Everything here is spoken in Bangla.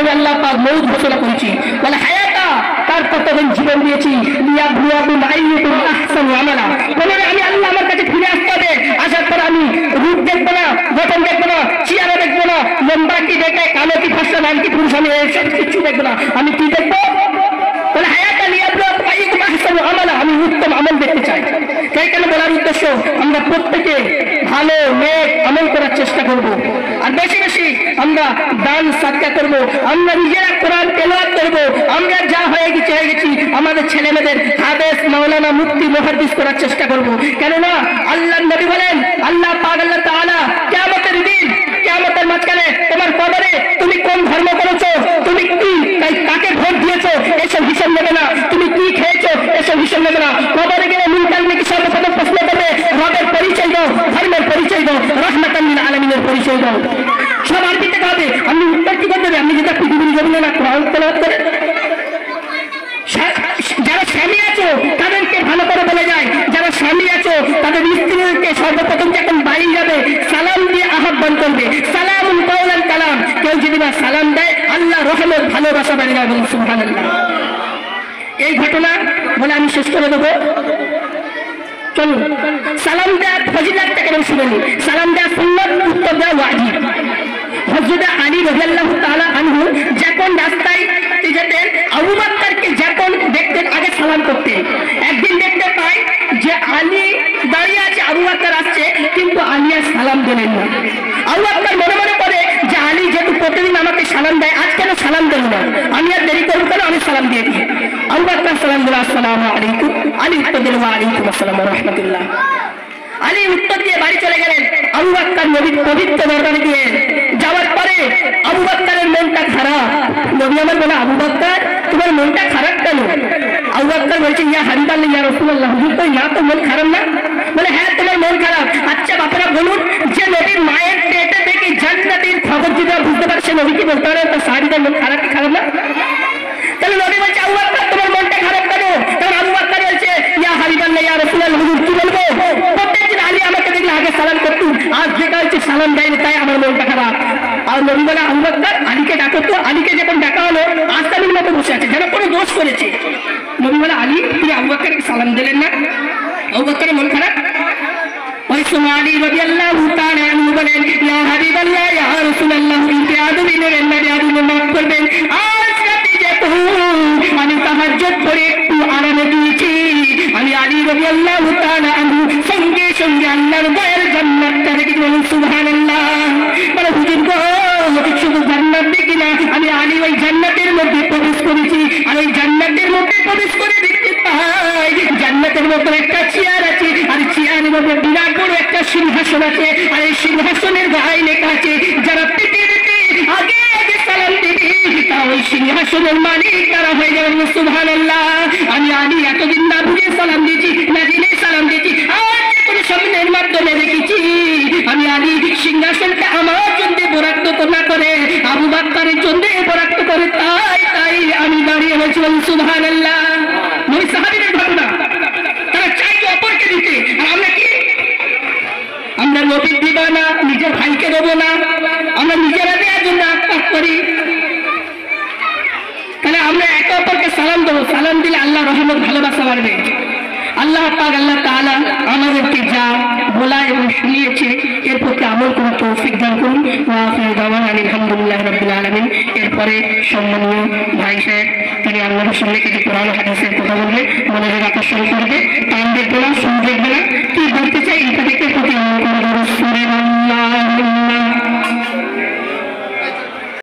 আমি আল্লাহ পাক মৌত ঘোষণা করেছি, বলে হায়াতা তার কতদিন জীবন দিয়েছি, লিয়াবলুয়াকুম আইয়ুকুম আহসানু আমালা। বলে আমি আল্লাহ আমার কাছে ফিরে আসতে হবে, আসার পর আমি রূপ দেখবো না, গঠন দেখবো না, চেহারা দেখবো না, লম্বা কি দেখে, কালো কি ফর্সা, নাম কি পুরুষ, আমি এইসব কিছু দেখবো না। আমি কি দেখবো? বলে হায়াতা লিয়াবলুয়াকুম আইয়ুকুম আহসানু আমালা, আমি উত্তম আমল দেখতে চাই। তাই কেন বলার উদ্দেশ্য, আমরা প্রত্যেকে ভালো নেক আমল করার চেষ্টা করব, আর বেশি বেশি আমরা দান সাদকা করব, আমরা নিজেরা কোরআন তেলাওয়াত করব, আমরা যা হয়ে গেছি আমাদের ছেলে মেয়েদের হাদিস মাওলানা মুফতি মুহাদ্দিস করার চেষ্টা করব। কেননা আল্লাহর নবী বলেন, আল্লাহ পাক আল্লাহ তাআলা কিয়ামতের দিন, কিয়ামতের মাঝখানে তোমার কবরে তুমি কোন ধর্ম করেছো, তুমি কি কাকে ভোট দিয়েছো, এসব হিসাব নেবে না, তুমি কি খেয়েছো এসব হিসাব নেবে না। কবরে গেলে মুনকার নাকি সর্বপ্রথম প্রশ্ন করবে, রবের পরিচয় দাও, ধর্মের পরিচয় দাও, রাহমাতাল লিল আলামিনের পরিচয় দাও। সব আরবিতে হবে, আপনি উত্তর কি করতে হবে? আপনি যেটা পৃথিবীর জমিনে না কোরআন তেলাওয়াত করে। যারা স্বামী আছো তাদেরকে ভালো করে বলে যায়, যারা স্বামী আছো তাদের স্ত্রীকে সর্বপ্রথম যখন বাড়ি যাবে সালাম দিয়ে আহ্বান করবে, সালামুন কাওলান কালাম। কেউ যদি না সালাম দেয় আল্লাহ রহমত ভালোবাসা বাড়ি যাবে, সুবহানাল্লাহ। এই ঘটনা বলে আমি শেষ করে দেবো। চলুন, সালাম দেওয়ার ফজিলতটা কেন শুনেনি। সালাম দেওয়া সুন্নাত, উত্তর দেওয়া ওয়াজিব। হযরত আলী রাদিয়াল্লাহু তাআলা আনহু যখন রাস্তায় যেতেন, আবু বকরকে যখন দেখতেন আগে সালাম করতেন। একদিন দেখতে পাই যে আলী দাঁড়িয়ে আছে, আবু বকর আসছে, কিন্তু আলী আর সালাম দিলেন না। আবু বকর মনে মনে করে যে আলী যেহেতু প্রতিদিন আমাকে সালাম দেয়, আজ কেন সালাম দেন না, আমি আর দেরি করবো কেন, আমি সালাম দিয়ে দিই। আবু বকর সালাম দিল, আসসালামু আলাইকুম। আলী উত্তর দিল, ওয়া আলাইকুম আসসালাম ওয়া রাহমাতুল্লাহ। আলী উত্তর দিয়ে বাড়ি চলে গেলেন। আবু বকর নবীর পবিত্র দরবারে গিয়ে যাওয়ার পরে আবু বকরের মনটা খারাপ। নবী আমার বলে, আবু বকর তোমার মনটা খারাপ কেন? আবু বকর বলছে, ইয়া হাবিবাল্লাহ ইয়া রাসূলুল্লাহ, হুজুর তো না, তো মন খারাপ না। বলে হ্যাঁ তোমার মন খারাপ। আচ্ছা বাপারা বলুন, যে নবীর মায়ের পেটে দেখি জান্নাতের খবর যদি বুঝতে পারে, সে নবী কি বলতে পারে তার সাহাবীদের মন খারাপ কি খারাপ না? তাহলে নবী বলছে, আবু বকর তোমার মনটা খারাপ কেন? তখন আবু বকর বলছে, ইয়া হাবিবাল্লাহ ইয়া রাসূলুল্লাহ, হুজুর কি বলবো, প্রত্যেকদিন আলী আমাকে দেখলে আগে সালাম করতুম, আজ দেখা হচ্ছে সালাম দেয়নি, তাই আমার মনটা খারাপ। আর নবী বলে, আবু বকর আলীকে ডাকো তো। আলীকে যখন ডাকা হলো, আস্তাবির মতো বসে আছে, যেন কোনো দোষ করেছে। নবী বলে, আলী তুমি আবু বকরকে সালাম দিলেন না? আবু বকরের মন খারাপ। ওই সময় আলী রাদিয়াল্লাহু তাআলা আনহু বলেন, ইয়া হাবিবাল্লাহ ইয়া রাসূলুল্লাহ, ইনকে আদমি নেবেন না, আদমি মাফ করবেন। আজ রাতে যেহেতু আমি তাহাজ্জুদ করে একটু আরামে দিয়েছি, আমি আলী রাদিয়াল্লাহু তাআলা আনহু সঙ্গে সঙ্গে আল্লাহর দয়ার জান্নাতটা দেখে বলুন সুবহানাল্লাহ। বলে হুজুর গো, শুধু জান্নাত দেখি না, আমি আলী ওই জান্নাতের মধ্যে প্রবেশ করেছি, আর ওই জান্নাতের মধ্যে প্রবেশ করে দেখতে পাই জান্নাতের মধ্যে একটা চেয়ার আছে, আর চেয়ারের মধ্যে বিরাট বড় একটা সিংহাসন আছে, আর এই সিংহাসনের গায়ে লেখা আছে, যারা পৃথিবীতে আগে আগে সালাম দিবি তা ওই সিংহাসনের মালিক তারা হয়ে যাবে, সুবহানাল্লাহ। আমি আলী এতদিন না বুঝে সালাম দিয়েছি, না জেনে সালাম দিয়েছি, আজ কোনো স্বপ্নের মাধ্যমে দেখেছি আমি আলী সিংহাসনটা আমার জন্য বরাদ্দ না করে আবু বকরের জন্য বরাদ্দ করে, তাই তাই আমি দাঁড়িয়ে হয়েছি, সুবহানাল্লাহ। নবী সাহাবীদের ঘটনা, তারা চাইতো অপরকে দিতে, আর আমরা কি, আমরা নবীর দিবা না, নিজের ভাইকে দেবো না, আমরা নিজেরা দেওয়ার জন্য আত্মাগ করি। তাহলে আমরা একে অপরকে সালাম দেবো, সালাম দিলে আল্লাহ রহমত ভালোবাসা বাড়বে। আল্লাহ পাক আল্লাহ তাআলা আমাদেরকে যা বলা এবং শুনিয়েছে এর প্রতি আমল করার তৌফিক দান করুন। ওয়া আখিরু দাওয়ানা আলহামদুলিল্লাহি রাব্বিল আলামিন। এরপরে সম্মানীয় ভাই সাহেব তিনি আল্লাহর রাসূলের কিছু কোরআন হাদিসের কথা বলবে, মনোযোগ আকর্ষণ করবে।